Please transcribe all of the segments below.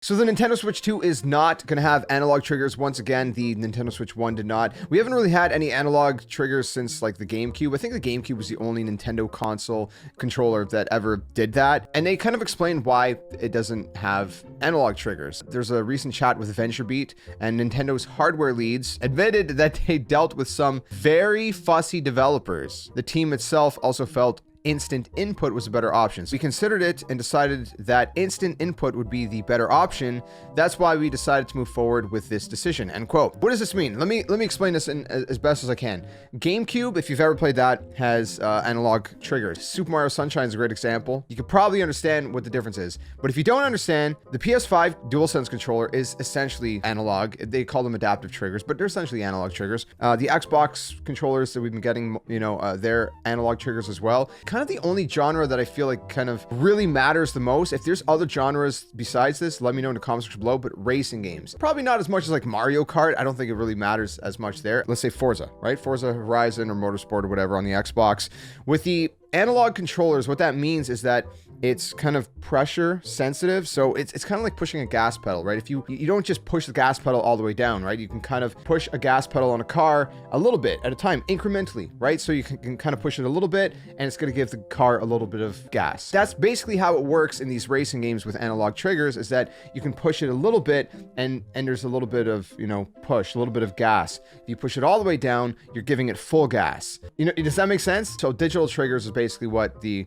So the Nintendo Switch 2 is not going to have analog triggers. Once again, the Nintendo Switch 1 did not. We haven't really had any analog triggers since like the GameCube. I think the GameCube was the only Nintendo console controller that ever did that. And they kind of explained why it doesn't have analog triggers. There's a recent chat with VentureBeat, and Nintendo's hardware leads admitted that they dealt with some very fussy developers. The team itself also felt instant input was a better option. So we considered it and decided that instant input would be the better option. That's why we decided to move forward with this decision. End quote. What does this mean? Let me explain this as best as I can. GameCube, if you've ever played that, has analog triggers. Super Mario Sunshine is a great example. You could probably understand what the difference is. But if you don't understand, the PS5 DualSense controller is essentially analog. They call them adaptive triggers, but they're essentially analog triggers. The Xbox controllers that we've been getting, they're analog triggers as well. Kind of the only genre that I feel like kind of really matters the most. If there's other genres besides this, let me know in the comments section below, but racing games. Probably not as much as like Mario Kart. I don't think it really matters as much there. Let's say Forza, right? Forza Horizon or Motorsport or whatever on the Xbox. With the analog controllers, what that means is that it's kind of pressure sensitive. So it's kind of like pushing a gas pedal, right? If you don't just push the gas pedal all the way down, right? You can kind of push a gas pedal on a car a little bit at a time, incrementally, right? So you can kind of push it a little bit and it's going to give the car a little bit of gas. That's basically how it works in these racing games with analog triggers, is that you can push it a little bit and there's a little bit of, push, a little bit of gas. If you push it all the way down, you're giving it full gas. Does that make sense? So digital triggers is basically what the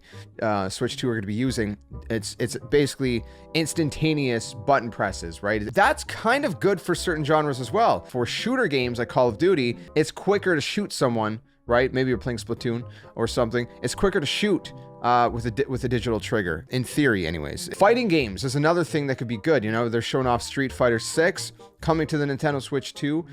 Switch 2 are going to be using. It's basically instantaneous button presses, right? That's kind of good for certain genres as well. For shooter games like Call of Duty, it's quicker to shoot someone, right? Maybe you're playing Splatoon or something. It's quicker to shoot with a digital trigger, in theory anyways. Fighting games is another thing that could be good. They're showing off Street Fighter 6 coming to the Nintendo Switch 2.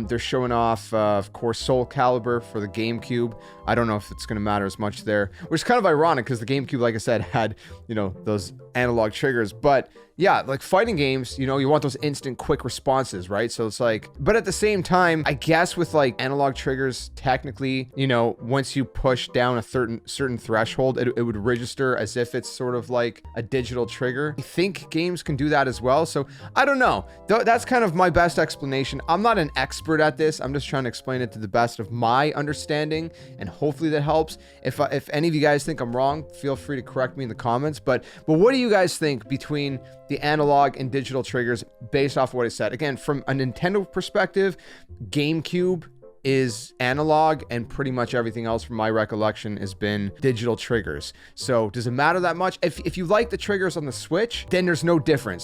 They're showing off, of course, Soul Calibur for the GameCube. I don't know if it's going to matter as much there, which is kind of ironic because the GameCube, like I said, had, those analog triggers. But yeah, like fighting games, you want those instant quick responses, right? So it's like, but at the same time, I guess with like analog triggers, technically, once you push down a certain threshold, it would register as if it's sort of like a digital trigger. I think games can do that as well. So I don't know. That's kind of my best explanation. I'm not an expert at this. I'm just trying to explain it to the best of my understanding, and hopefully that helps. If any of you guys think I'm wrong, feel free to correct me in the comments. But what do you guys think between the analog and digital triggers based off of what I said? Again, from a Nintendo perspective, GameCube is analog, and pretty much everything else from my recollection has been digital triggers. So does it matter that much? If you like the triggers on the Switch, then there's no difference.